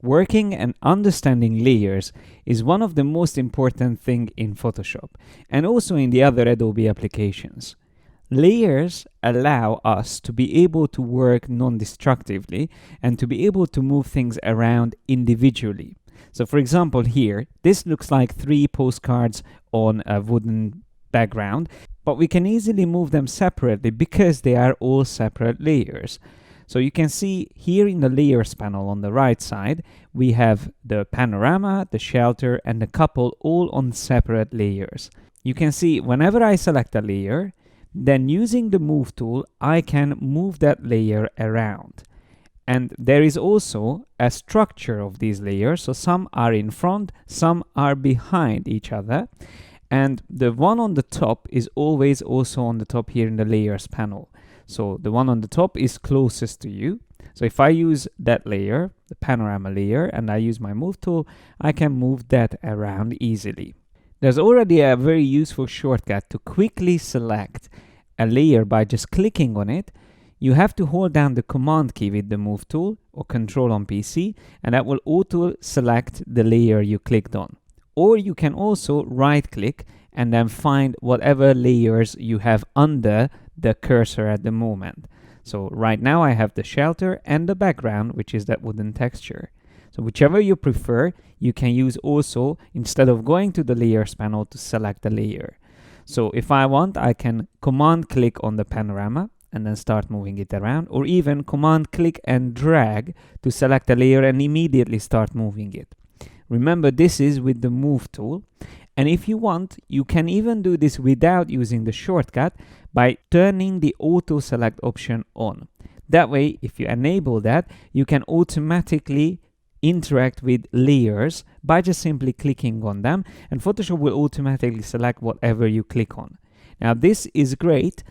Working and understanding layers is one of the most important things in Photoshop and also in the other Adobe applications. Layers allow us to be able to work non-destructively and to be able to move things around individually. So for example here, this looks like 3 postcards on a wooden background, but we can easily move them separately because they are all separate layers. So you can see here in the layers panel on the right side, we have the panorama, the shelter, and the couple all on separate layers. You can see whenever I select a layer, then using the move tool, I can move that layer around. And there is also a structure of these layers. So some are in front, some are behind each other. And the one on the top is always also on the top here in the layers panel. So the one on the top is closest to you. So if I use that layer, the panorama layer, and I use my move tool, I can move that around easily. There's already a very useful shortcut to quickly select a layer by just clicking on it. You have to hold down the command key with the move tool or control on PC, and that will auto select the layer you clicked on. Or you can also right click and then find whatever layers you have under the cursor at the moment. So right now I have the shelter and the background, which is that wooden texture. So whichever you prefer, you can use also instead of going to the layers panel to select a layer. So if I want, I can command click on the panorama and then start moving it around, or even command click and drag to select a layer and immediately start moving it. Remember, this is with the move tool. And if you want, you can even do this without using the shortcut by turning the auto select option on. That way, if you enable that, you can automatically interact with layers by just simply clicking on them, and Photoshop will automatically select whatever you click on. Now, this is great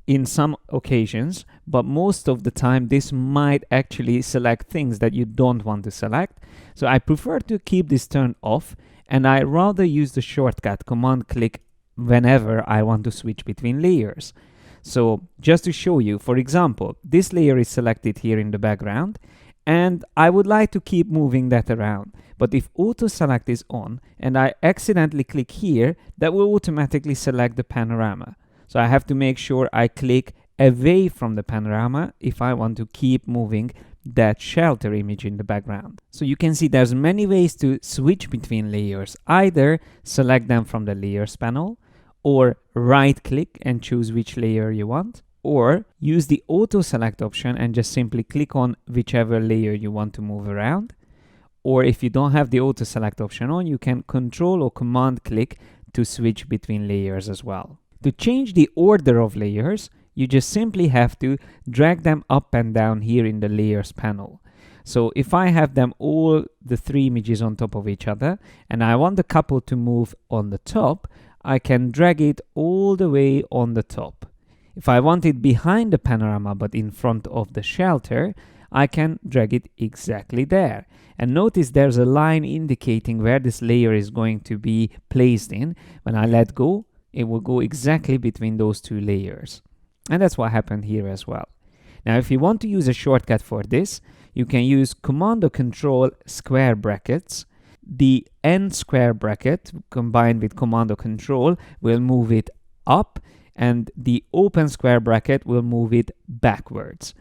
in some occasions, but most of the time this might actually select things that you don't want to select. So I prefer to keep this turned off, and I rather use the shortcut command click whenever I want to switch between layers. So just to show you, for example, this layer is selected here in the background, and I would like to keep moving that around. But if auto select is on and I accidentally click here, that will automatically select the panorama. So I have to make sure I click away from the panorama if I want to keep moving that shelter image in the background. So you can see there's many ways to switch between layers. Either select them from the layers panel, or right click and choose which layer you want, or use the auto select option and just simply click on whichever layer you want to move around. Or if you don't have the auto select option on, you can control or command click to switch between layers as well. To change the order of layers, you just simply have to drag them up and down here in the layers panel. So if I have them all the 3 images on top of each other and I want the couple to move on the top, I can drag it all the way on the top. If I want it behind the panorama but in front of the shelter, I can drag it exactly there. And notice there's a line indicating where this layer is going to be placed in. When I let go, it will go exactly between those 2 layers. And that's what happened here as well. Now, if you want to use a shortcut for this, you can use Command or Control square brackets. The N square bracket combined with Command or Control will move it up, and the open square bracket will move it backwards.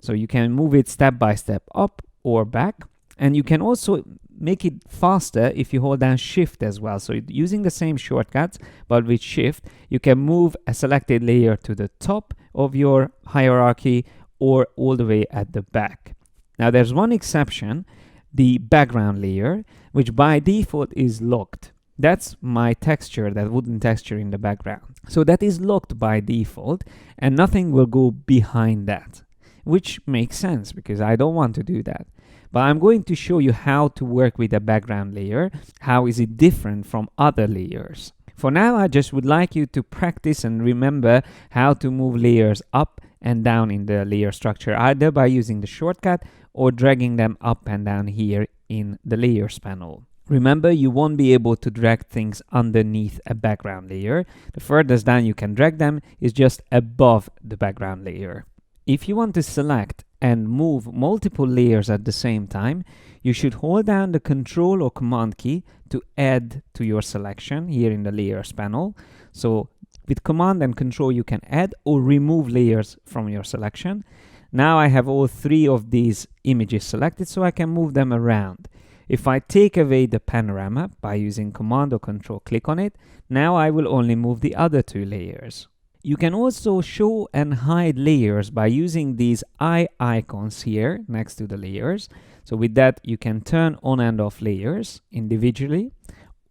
So you can move it step by step up or back, and you can also make it faster if you hold down Shift as well. So using the same shortcuts, but with Shift, you can move a selected layer to the top of your hierarchy or all the way at the back. Now there's one exception, the background layer, which by default is locked. That's my texture, that wooden texture in the background. So that is locked by default, and nothing will go behind that, which makes sense because I don't want to do that. But I'm going to show you how to work with a background layer. How is it different from other layers? For now, I just would like you to practice and remember how to move layers up and down in the layer structure, either by using the shortcut or dragging them up and down here in the layers panel. Remember, you won't be able to drag things underneath a background layer. The furthest down you can drag them is just above the background layer. If you want to select and move multiple layers at the same time, you should hold down the Control or Command key to add to your selection here in the Layers panel. So with Command and Control, you can add or remove layers from your selection. Now I have all three of these images selected, so I can move them around. If I take away the panorama by using Command or Control, click on it, now I will only move the other two layers. You can also show and hide layers by using these eye icons here next to the layers. So with that, you can turn on and off layers individually,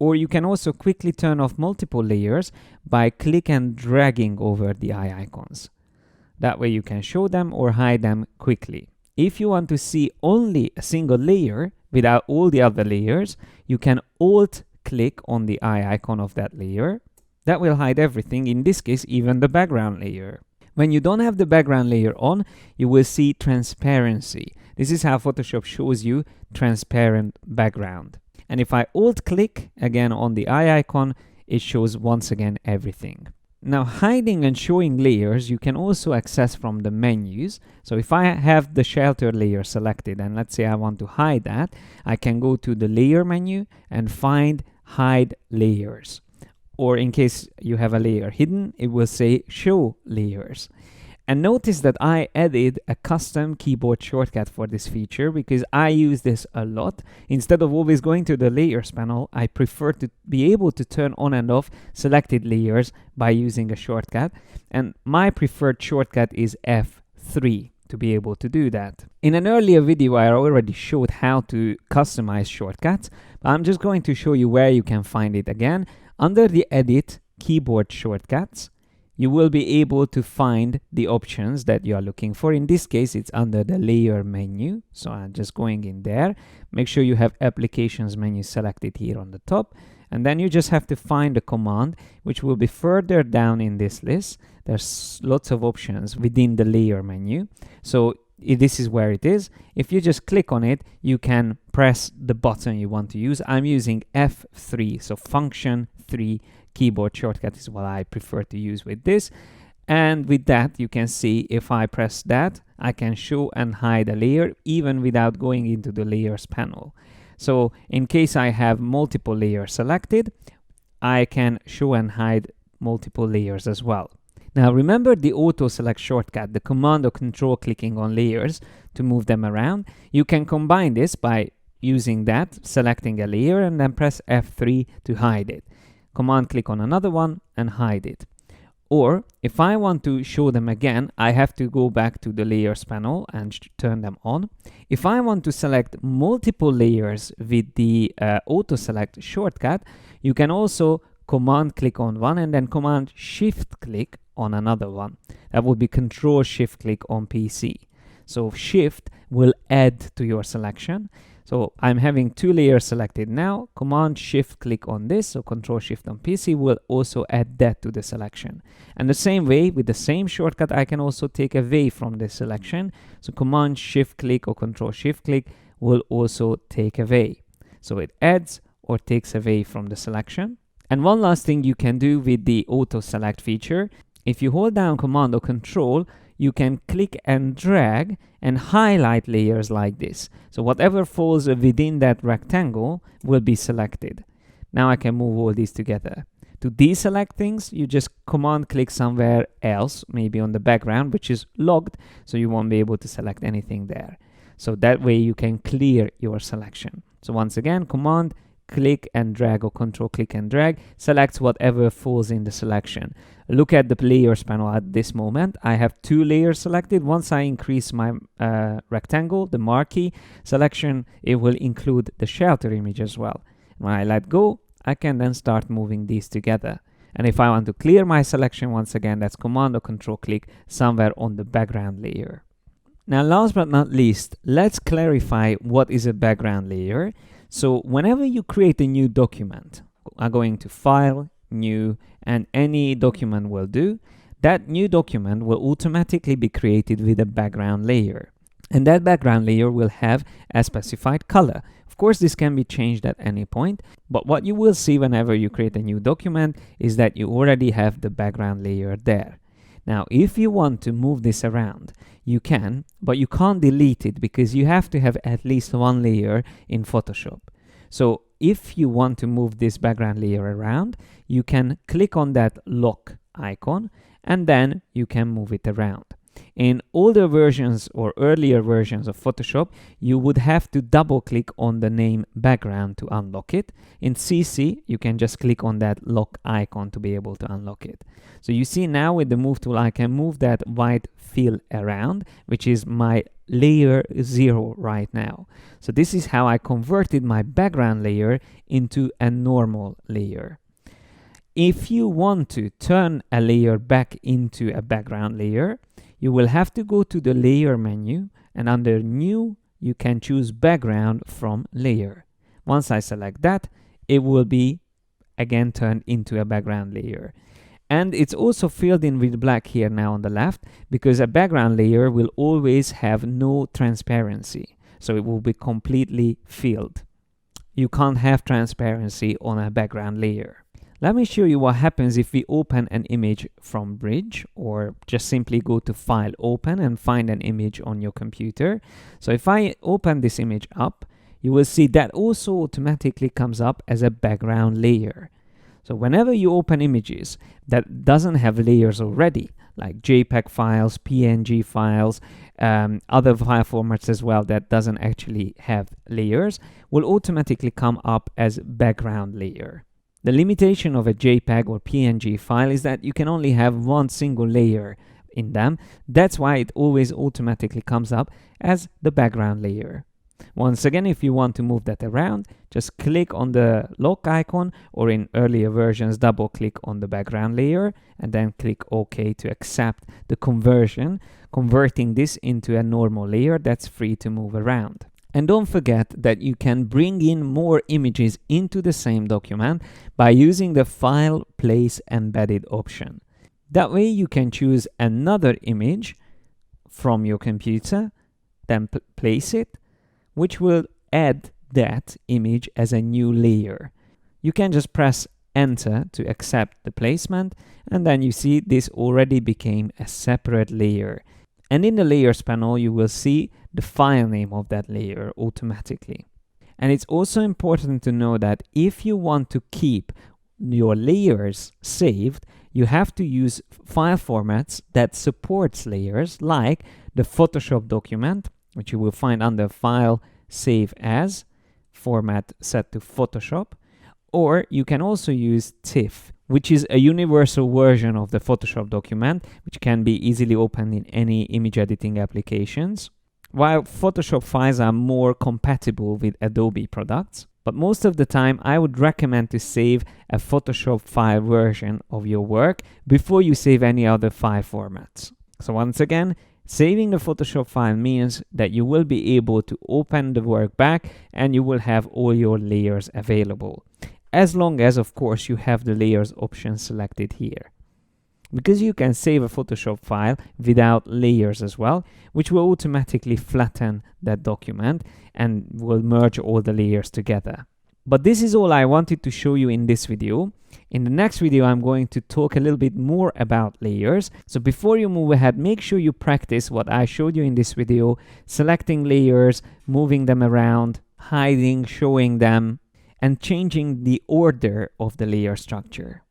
or you can also quickly turn off multiple layers by click and dragging over the eye icons. That way you can show them or hide them quickly. If you want to see only a single layer without all the other layers, you can Alt click on the eye icon of that layer. That will hide everything, in this case even the background layer. When you don't have the background layer on, you will see transparency. This is how Photoshop shows you transparent background. And if I Alt click again on the eye icon, it shows once again everything. Now, hiding and showing layers you can also access from the menus. So if I have the shelter layer selected and let's say I want to hide that, I can go to the layer menu and find hide layers. Or in case you have a layer hidden, it will say show layers. And notice that I added a custom keyboard shortcut for this feature because I use this a lot. Instead of always going to the layers panel, I prefer to be able to turn on and off selected layers by using a shortcut. And my preferred shortcut is F3 to be able to do that. In an earlier video, I already showed how to customize shortcuts. I'm just going to show you where you can find it again. Under the Edit Keyboard Shortcuts, you will be able to find the options that you are looking for. In this case, it's under the layer menu. So I'm just going in there. Make sure you have applications menu selected here on the top. And then you just have to find the command, which will be further down in this list. There's lots of options within the layer menu. So this is where it is. If you just click on it, you can press the button you want to use. I'm using F3, so function 3 keyboard shortcut is what I prefer to use with this. And with that, you can see if I press that, I can show and hide a layer even without going into the layers panel. So in case I have multiple layers selected, I can show and hide multiple layers as well. Now remember the auto select shortcut, the command or control clicking on layers to move them around. You can combine this by using that, selecting a layer and then press F3 to hide it. Command click on another one and hide it. Or if I want to show them again, I have to go back to the layers panel and turn them on. If I want to select multiple layers with the auto select shortcut, you can also command click on one and then command shift click on another one. That would be control shift click on PC. So shift will add to your selection. So I'm having two layers selected now. Command shift click on this, so control shift on PC will also add that to the selection. And the same way, with the same shortcut, I can also take away from this selection. So command shift click or control shift click will also take away. So it adds or takes away from the selection. And one last thing you can do with the auto select feature, if you hold down command or control, you can click and drag and highlight layers like this. So whatever falls within that rectangle will be selected. Now I can move all these together. To deselect things, you just command click somewhere else, maybe on the background, which is locked, so you won't be able to select anything there. So that way you can clear your selection. So once again, command click and drag or control click and drag selects whatever falls in the selection. Look at the layers panel at this moment. I have two layers selected. Once I increase my rectangle, the marquee selection, it will include the shelter image as well. When I let go, I can then start moving these together. And if I want to clear my selection, once again, that's command or control click somewhere on the background layer. Now, last but not least, let's clarify what is a background layer. So whenever you create a new document, I'm going to File, New, and any document will do, that new document will automatically be created with a background layer. And that background layer will have a specified color. Of course, this can be changed at any point, but what you will see whenever you create a new document is that you already have the background layer there. Now, if you want to move this around, you can, but you can't delete it because you have to have at least one layer in Photoshop. So if you want to move this background layer around, you can click on that lock icon and then you can move it around. In older versions or earlier versions of Photoshop, you would have to double click on the name background to unlock it. In CC, you can just click on that lock icon to be able to unlock it. So you see now with the move tool, I can move that white fill around, which is my layer 0 right now. So this is how I converted my background layer into a normal layer. If you want to turn a layer back into a background layer, you will have to go to the layer menu, and under new, you can choose background from layer. Once I select that, it will be again turned into a background layer. And it's also filled in with black here now on the left, because a background layer will always have no transparency. So it will be completely filled. You can't have transparency on a background layer. Let me show you what happens if we open an image from Bridge, or just simply go to File, Open, and find an image on your computer. So if I open this image up, you will see that also automatically comes up as a background layer. So whenever you open images that doesn't have layers already, like JPEG files, PNG files, other file formats as well that doesn't actually have layers, will automatically come up as background layer. The limitation of a JPEG or PNG file is that you can only have one single layer in them. That's why it always automatically comes up as the background layer. Once again, if you want to move that around, just click on the lock icon, or in earlier versions, double click on the background layer and then click OK to accept the conversion, converting this into a normal layer that's free to move around. And don't forget that you can bring in more images into the same document by using the File, Place Embedded option. That way you can choose another image from your computer, then place it, which will add that image as a new layer. You can just press Enter to accept the placement, and then you see this already became a separate layer. And in the Layers panel, you will see the file name of that layer automatically. And it's also important to know that if you want to keep your layers saved, you have to use file formats that supports layers, like the Photoshop document, which you will find under File, Save As, format set to Photoshop, or you can also use TIFF, which is a universal version of the Photoshop document, which can be easily opened in any image editing applications. While Photoshop files are more compatible with Adobe products, but most of the time I would recommend to save a Photoshop file version of your work before you save any other file formats. So once again, saving the Photoshop file means that you will be able to open the work back and you will have all your layers available. As long as, of course, you have the layers option selected here. Because you can save a Photoshop file without layers as well, which will automatically flatten that document and will merge all the layers together. But this is all I wanted to show you in this video. In the next video, I'm going to talk a little bit more about layers. So before you move ahead, make sure you practice what I showed you in this video, selecting layers, moving them around, hiding, showing them, and changing the order of the layer structure.